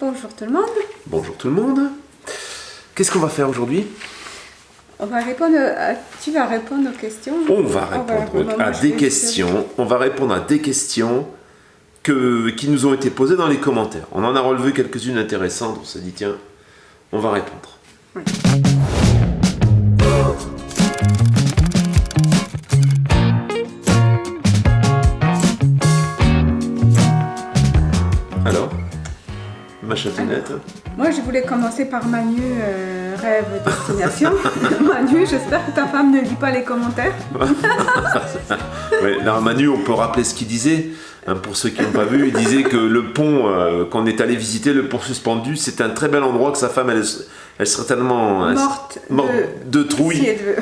Bonjour tout le monde. Bonjour tout le monde. Qu'est-ce qu'on va faire aujourd'hui? On va répondre tu vas répondre aux questions. On va répondre à des questions. On va répondre à des questions qui nous ont été posées dans les commentaires. On en a relevé quelques-unes intéressantes. On s'est dit tiens, on va répondre. Oui. Alors, ma chatonette. Moi, je voulais commencer par Manu, rêve destination. Manu, j'espère que ta femme ne lit pas les commentaires. Oui, là, Manu, on peut rappeler ce qu'il disait. Hein, pour ceux qui n'ont pas vu, il disait que le pont qu'on est allé visiter, le pont suspendu, c'est un très bel endroit, que sa femme, elle serait tellement morte de trouille. Si elle veut.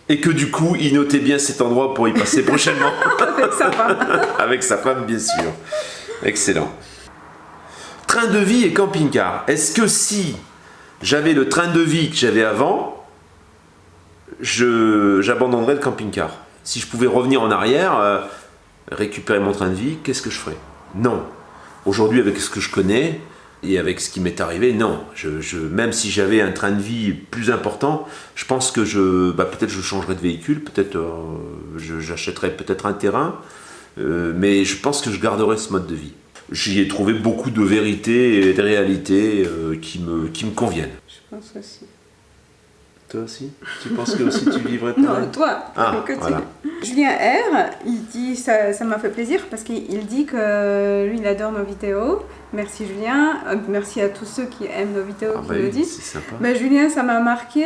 Et que du coup, il notait bien cet endroit pour y passer prochainement. Avec sa femme. Avec sa femme, bien sûr. Excellent. Train de vie et camping-car. Est-ce que si j'avais le train de vie que j'avais avant, j'abandonnerais le camping-car? Si je pouvais revenir en arrière, récupérer mon train de vie, qu'est-ce que je ferais? Non. Aujourd'hui, avec ce que je connais et avec ce qui m'est arrivé, non. Même si j'avais un train de vie plus important, je pense que peut-être je changerais de véhicule, peut-être j'achèterais peut-être un terrain, mais je pense que je garderais ce mode de vie. J'y ai trouvé beaucoup de vérité et de réalité qui me conviennent. Je pense aussi. Toi aussi? Tu penses que aussi tu vivrais Non, toi. Voilà. Julien R, il dit, ça m'a fait plaisir parce qu'il dit que lui, il adore nos vidéos. Merci Julien, merci à tous ceux qui aiment nos vidéos qui le disent. C'est sympa. Mais Julien, ça m'a marqué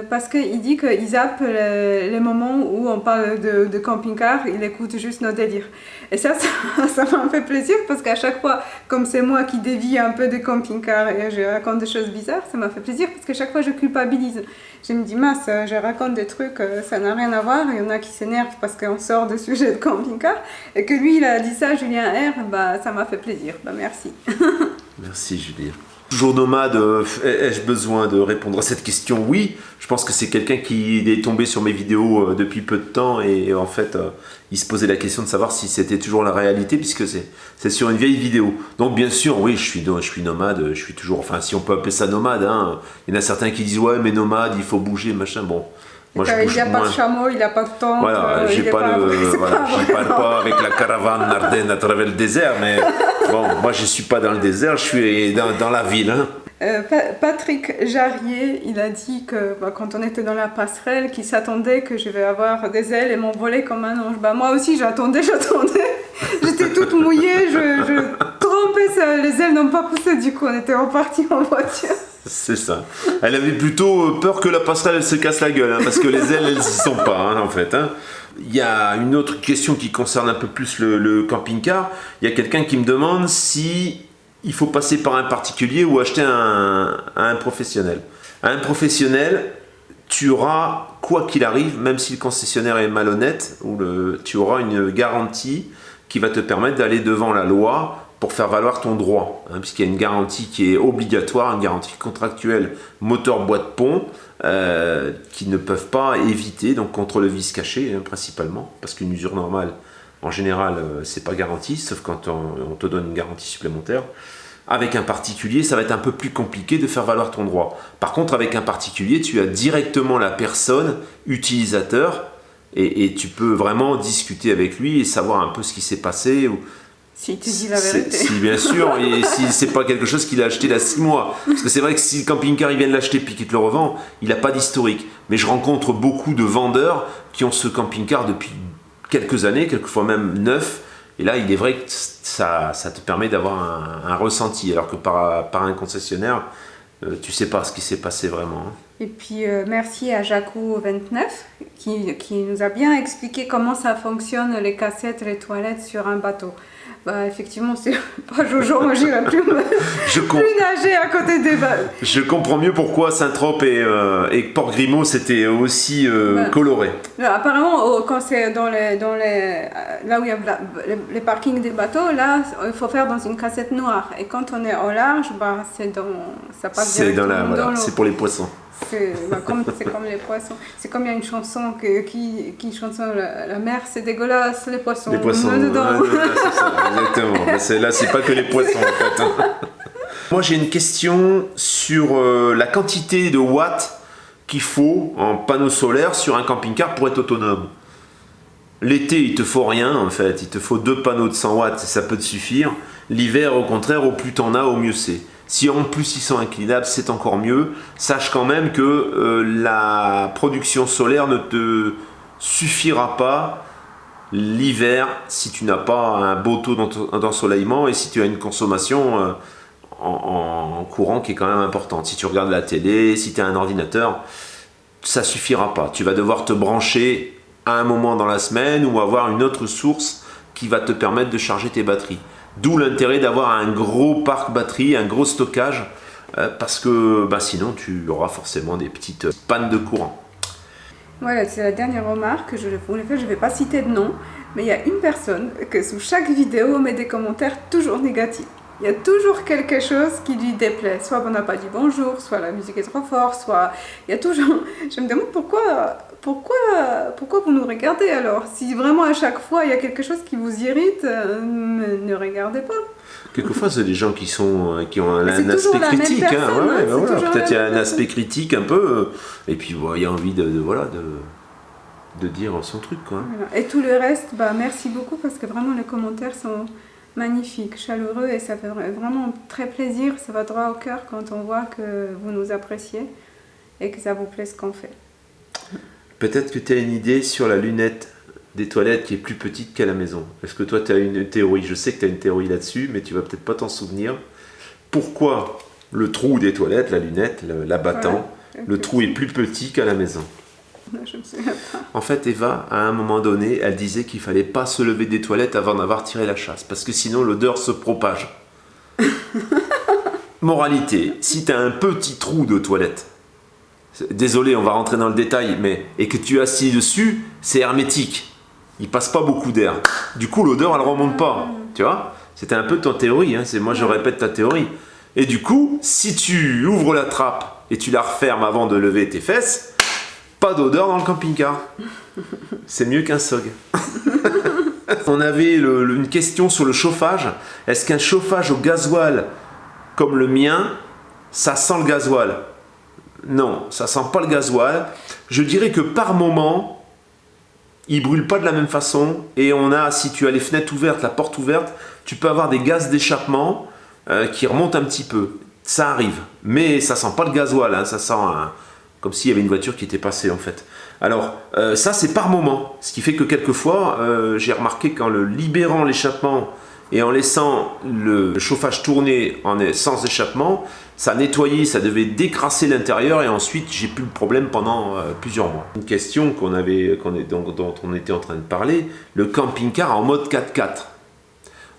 parce qu'il dit qu'il zappe les moments où on parle de camping-car, il écoute juste nos délires. Et ça m'a fait plaisir parce qu'à chaque fois, comme c'est moi qui dévie un peu de camping-car et je raconte des choses bizarres, ça m'a fait plaisir parce que chaque fois je culpabilise. Je me dis, mince, je raconte des trucs, ça n'a rien à voir. Il y en a qui s'énervent parce qu'on sort de sujet de camping-car. Et que lui, il a dit ça, Julien R, ça m'a fait plaisir. Merci. Merci Julien. Toujours nomade, ai-je besoin de répondre à cette question? Oui, je pense que c'est quelqu'un qui est tombé sur mes vidéos depuis peu de temps et en fait, il se posait la question de savoir si c'était toujours la réalité puisque c'est sur une vieille vidéo. Donc bien sûr, oui, je suis nomade, je suis toujours, enfin si on peut appeler ça nomade, hein. Il y en a certains qui disent ouais mais nomade, il faut bouger, machin, bon. Moi, il n'y a pas de chameau, il n'a pas de tente. Voilà, j'ai pas pas avec la caravane Ardennes à travers le désert, mais bon, moi je suis pas dans le désert, je suis dans la ville. Hein. Patrick Jarrier, il a dit que quand on était dans la passerelle, qu'il s'attendait que je vais avoir des ailes et m'envoler comme un ange. Moi aussi j'attendais. J'étais toute mouillée, je trempais, les ailes n'ont pas poussé, du coup on était repartis en voiture. C'est ça. Elle avait plutôt peur que la passerelle elle se casse la gueule, hein, parce que les ailes elles y sont pas, hein, en fait. Hein. Il y a une autre question qui concerne un peu plus le camping-car. Il y a quelqu'un qui me demande si il faut passer par un particulier ou acheter un professionnel. Un professionnel, tu auras, quoi qu'il arrive, même si le concessionnaire est malhonnête, tu auras une garantie qui va te permettre d'aller devant la loi pour faire valoir ton droit, hein, puisqu'il y a une garantie qui est obligatoire, une garantie contractuelle moteur boîte pont, qui ne peuvent pas éviter, donc contre le vice caché hein, principalement, parce qu'une usure normale, en général, c'est pas garanti, sauf quand on te donne une garantie supplémentaire. Avec un particulier, ça va être un peu plus compliqué de faire valoir ton droit. Par contre, avec un particulier, tu as directement la personne utilisateur et tu peux vraiment discuter avec lui et savoir un peu ce qui s'est passé. Si tu dis la vérité. Si, bien sûr, et si c'est pas quelque chose qu'il a acheté il y a 6 mois. Parce que c'est vrai que si le camping-car il vient de l'acheter puis qu'il te le revend, il n'a pas d'historique. Mais je rencontre beaucoup de vendeurs qui ont ce camping-car depuis quelques années, quelquefois même neuf. Et là, il est vrai que ça te permet d'avoir un ressenti. Alors que par un concessionnaire, tu sais pas ce qui s'est passé vraiment. Hein. Et puis merci à Jaco29 qui nous a bien expliqué comment ça fonctionne les cassettes, les toilettes sur un bateau. Effectivement, c'est pas Jojo, moi j'irais plus nager à côté des bateaux. Je comprends mieux pourquoi Saint-Trope et Port-Grimaud c'était aussi coloré. Apparemment, quand c'est dans là où il y a les parkings des bateaux, là, il faut faire dans une cassette noire. Et quand on est au large, ça passe directement dans l'eau. C'est pour les poissons. C'est comme les poissons. C'est comme il y a une chanson qui chanson la mer c'est dégueulasse, les poissons. Les poissons dedans. C'est ça, exactement. Là c'est pas que les poissons en fait. Moi j'ai une question sur la quantité de watts qu'il faut en panneaux solaires sur un camping-car pour être autonome. L'été il te faut rien en fait, il te faut 2 panneaux de 100 watts, ça peut te suffire. L'hiver au contraire, au plus t'en as, au mieux c'est. Si en plus ils sont inclinables, c'est encore mieux. Sache quand même que la production solaire ne te suffira pas l'hiver si tu n'as pas un beau taux d'ensoleillement et si tu as une consommation en courant qui est quand même importante. Si tu regardes la télé, si tu as un ordinateur, ça suffira pas. Tu vas devoir te brancher à un moment dans la semaine ou avoir une autre source qui va te permettre de charger tes batteries. D'où l'intérêt d'avoir un gros parc batterie, un gros stockage, parce que sinon tu auras forcément des petites pannes de courant. Voilà, c'est la dernière remarque que je voulais faire. Je ne vais pas citer de nom, mais il y a une personne que sous chaque vidéo met des commentaires toujours négatifs. Il y a toujours quelque chose qui lui déplaît. Soit on n'a pas dit bonjour, soit la musique est trop forte, soit... Il y a toujours... Je me demande pourquoi vous nous regardez alors? Si vraiment à chaque fois il y a quelque chose qui vous irrite, ne regardez pas. Quelquefois, c'est des gens qui ont un aspect critique. Peut-être il y a un aspect critique un peu, et puis il y a envie de dire son truc. Quoi. Voilà. Et tout le reste, merci beaucoup parce que vraiment les commentaires sont magnifiques, chaleureux et ça fait vraiment très plaisir. Ça va droit au cœur quand on voit que vous nous appréciez et que ça vous plaît ce qu'on fait. Peut-être que tu as une idée sur la lunette des toilettes qui est plus petite qu'à la maison. Est-ce que toi tu as une théorie? Je sais que tu as une théorie là-dessus, mais tu vas peut-être pas t'en souvenir. Pourquoi le trou des toilettes, la lunette, l'abattant, le trou est plus petit qu'à la maison? Je me souviens pas. En fait, Eva, à un moment donné, elle disait qu'il fallait pas se lever des toilettes avant d'avoir tiré la chasse, parce que sinon l'odeur se propage. Moralité, si tu as un petit trou de toilette, désolé, on va rentrer dans le détail, et que tu es assis dessus, c'est hermétique. Il passe pas beaucoup d'air. Du coup, l'odeur, elle remonte pas. Tu vois? C'était un peu ton théorie. Moi, je répète ta théorie. Et du coup, si tu ouvres la trappe et tu la refermes avant de lever tes fesses, pas d'odeur dans le camping-car. C'est mieux qu'un SOG. On avait une question sur le chauffage. Est-ce qu'un chauffage au gasoil comme le mien, ça sent le gasoil? Non, ça sent pas le gasoil. Je dirais que par moment, il brûle pas de la même façon. Et si tu as les fenêtres ouvertes, la porte ouverte, tu peux avoir des gaz d'échappement qui remontent un petit peu. Ça arrive. Mais ça sent pas le gasoil. Ça sent comme s'il y avait une voiture qui était passée en fait. Alors, ça c'est par moment. Ce qui fait que quelquefois, j'ai remarqué qu'en libérant l'échappement et en laissant le chauffage tourner sans échappement, ça nettoyait, ça devait décrasser l'intérieur et ensuite j'ai plus le problème pendant plusieurs mois. Une question dont on était en train de parler, le camping-car en mode 4x4.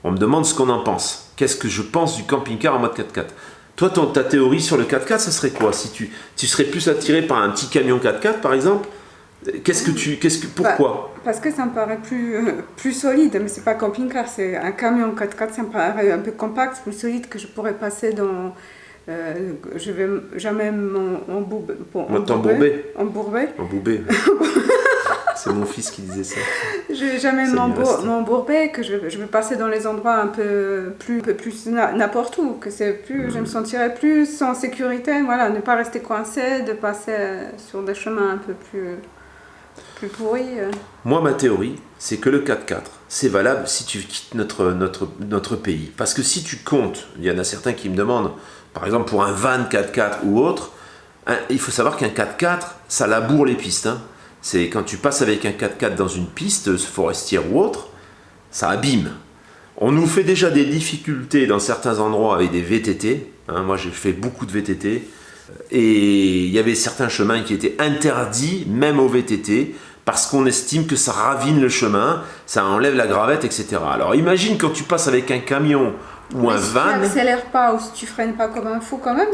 On me demande ce qu'on en pense. Qu'est-ce que je pense du camping-car en mode 4x4? Toi, ta théorie sur le 4x4, ça serait quoi? Si tu serais plus attiré par un petit camion 4x4 par exemple, pourquoi? Parce que ça me paraît plus solide, mais c'est pas camping-car, c'est un camion 4x4, ça me paraît un peu compact, plus solide que je pourrais passer dans... je vais jamais m'embourber. C'est mon fils qui disait ça. Je vais jamais m'embourber, que je vais passer dans les endroits un peu plus n'importe où, que je me sentirais plus en sécurité, voilà, ne pas rester coincé, de passer sur des chemins un peu plus pourris. Moi, ma théorie, c'est que le 4x4, c'est valable si tu quittes notre pays. Parce que si tu comptes, il y en a certains qui me demandent, par exemple pour un van 4x4 ou autre, il faut savoir qu'un 4x4, ça laboure les pistes. C'est quand tu passes avec un 4x4 dans une piste forestière ou autre, ça abîme. On nous fait déjà des difficultés dans certains endroits avec des VTT. Moi, j'ai fait beaucoup de VTT. Et il y avait certains chemins qui étaient interdits, même aux VTT, parce qu'on estime que ça ravine le chemin, ça enlève la gravette, etc. Alors imagine quand tu passes avec un camion ou un van... Si tu n'accélères pas ou si tu freines pas comme un fou quand même,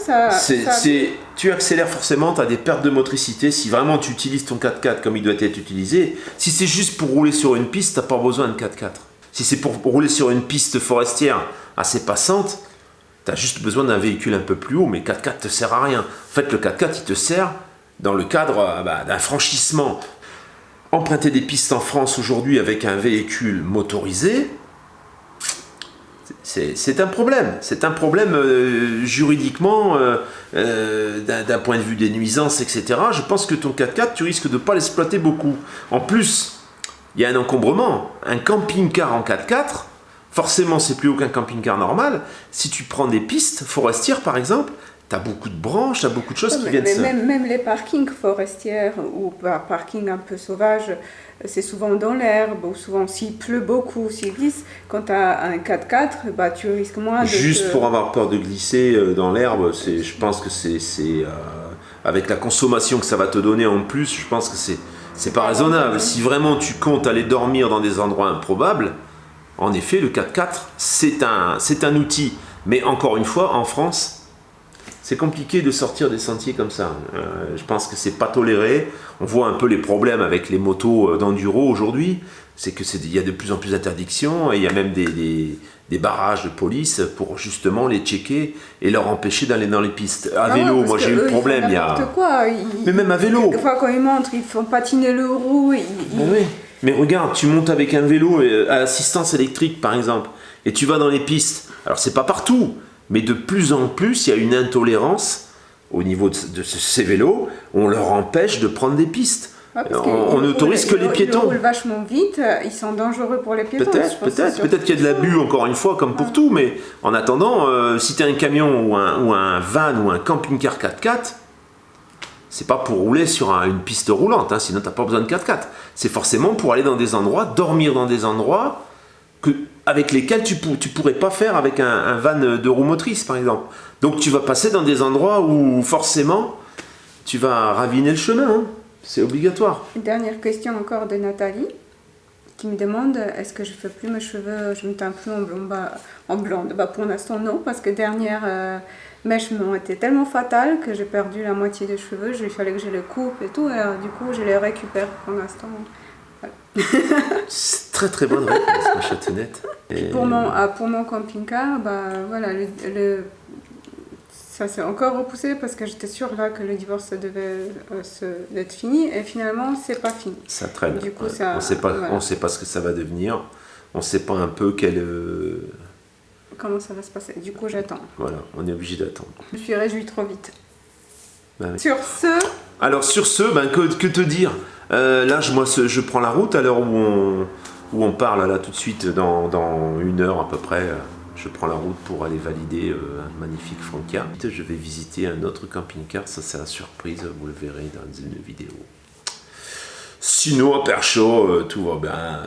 tu accélères forcément, tu as des pertes de motricité. Si vraiment tu utilises ton 4x4 comme il doit être utilisé, si c'est juste pour rouler sur une piste, tu n'as pas besoin de 4x4. Si c'est pour rouler sur une piste forestière assez passante, tu as juste besoin d'un véhicule un peu plus haut, mais 4x4 ne te sert à rien. En fait, le 4x4, il te sert dans le cadre d'un franchissement. Emprunter des pistes en France aujourd'hui avec un véhicule motorisé, C'est un problème. C'est un problème juridiquement, d'un point de vue des nuisances, etc. Je pense que ton 4x4, tu risques de ne pas l'exploiter beaucoup. En plus, il y a un encombrement. Un camping-car en 4x4, forcément, c'est plus aucun camping-car normal. Si tu prends des pistes forestières, par exemple, tu as beaucoup de branches, tu as beaucoup de choses qui viennent... Même les parkings forestières ou parkings un peu sauvages, c'est souvent dans l'herbe, ou souvent s'il pleut beaucoup, s'il glisse. Quand tu as un 4x4, bah, tu risques moins de... Juste pour avoir peur de glisser dans l'herbe, je pense que c'est avec la consommation que ça va te donner en plus, je pense que c'est pas raisonnable. Si vraiment tu comptes aller dormir dans des endroits improbables, en effet, le 4x4, c'est un outil. Mais encore une fois, en France, c'est compliqué de sortir des sentiers comme ça. Je pense que c'est pas toléré. On voit un peu les problèmes avec les motos d'enduro aujourd'hui. C'est qu'il y a de plus en plus d'interdictions et il y a même des barrages de police pour justement les checker et leur empêcher d'aller dans les pistes. À vélo, moi j'ai eu le problème. Mais même à vélo. Quelquefois quand ils montent, ils font patiner le roue. Oui. Mais regarde, tu montes avec un vélo à assistance électrique par exemple et tu vas dans les pistes. Alors c'est pas partout. Mais de plus en plus, il y a une intolérance au niveau de ces vélos. On leur empêche de prendre des pistes. On n'autorise que les piétons. Ils roulent vachement vite, ils sont dangereux pour les piétons. Peut-être qu'il y a de l'abus, encore une fois, comme pour tout. Mais en attendant, si tu as un camion ou un van ou un camping-car 4x4, c'est pas pour rouler sur une piste roulante, hein, sinon tu n'as pas besoin de 4x4. C'est forcément pour aller dans des endroits, dormir dans des endroits avec lesquels tu pourrais pas faire avec un van de roue motrice, par exemple. Donc tu vas passer dans des endroits où forcément tu vas raviner le chemin, hein. C'est obligatoire. Une dernière question encore de Nathalie, qui me demande est-ce que je fais plus mes cheveux, je me teins plus en blonde. Bah, pour l'instant non, parce que dernière mèches m'ont été tellement fatales que j'ai perdu la moitié des cheveux, il fallait que je les coupe et tout, alors du coup je les récupère pour l'instant. C'est très très bonne réponse, ma chatonette. Pour mon camping-car, bah, voilà, ça s'est encore repoussé parce que j'étais sûre là que le divorce devait être fini et finalement c'est pas fini. Ça traîne. Du coup, on sait pas ce que ça va devenir. On sait pas un peu comment ça va se passer. Du coup j'attends. Voilà, on est obligé d'attendre. Je me suis réjouie trop vite. Bah oui. Sur ce, que te dire là, je prends la route à l'heure où on parle, là tout de suite, dans 1 heure à peu près. Je prends la route pour aller valider un magnifique Frankia. Je vais visiter un autre camping-car, ça c'est la surprise, vous le verrez dans une vidéo. Sinon, à Perchaud, tout va bien.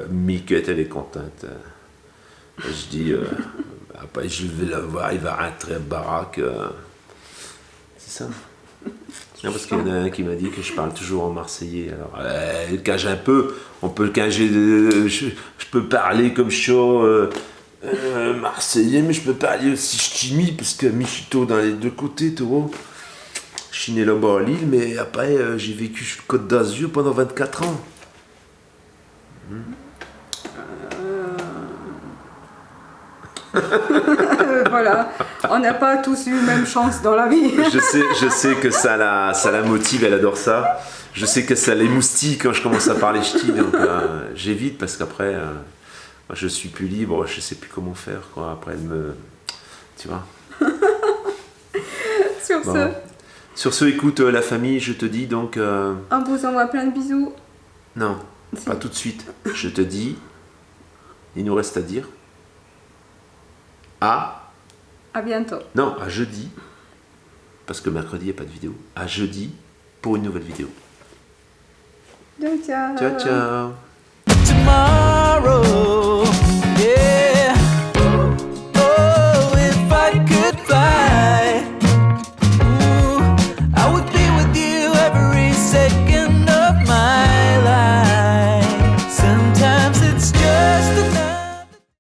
Miquette, elle est contente. Je dis, après je vais la voir, il va rentrer à baraque. C'est ça. Non, parce qu'il y en a un qui m'a dit que je parle toujours en marseillais. Alors, elle cage un peu. On peut le cager. Je peux parler comme chaud marseillais, mais je peux parler aussi ch'timi, parce que Michito dans les deux côtés, tu vois. Je suis né là-bas à Lille, mais après, j'ai vécu sur le Côte d'Azur pendant 24 ans. Voilà, on n'a pas tous eu même chance dans la vie. Je sais que ça la motive, elle adore ça. Je sais que ça l'émoustille quand je commence à parler ch'ti, donc j'évite parce qu'après, moi, je suis plus libre, je sais plus comment faire, quoi. Après, elle me... Tu vois. Sur ce, écoute, la famille, je te dis donc... On vous envoie plein de bisous. Non, pas tout de suite. Je te dis, il nous reste à dire... À bientôt. Non, à jeudi, parce que mercredi, il n'y a pas de vidéo. À jeudi, pour une nouvelle vidéo. Ciao, ciao. Ciao, ciao.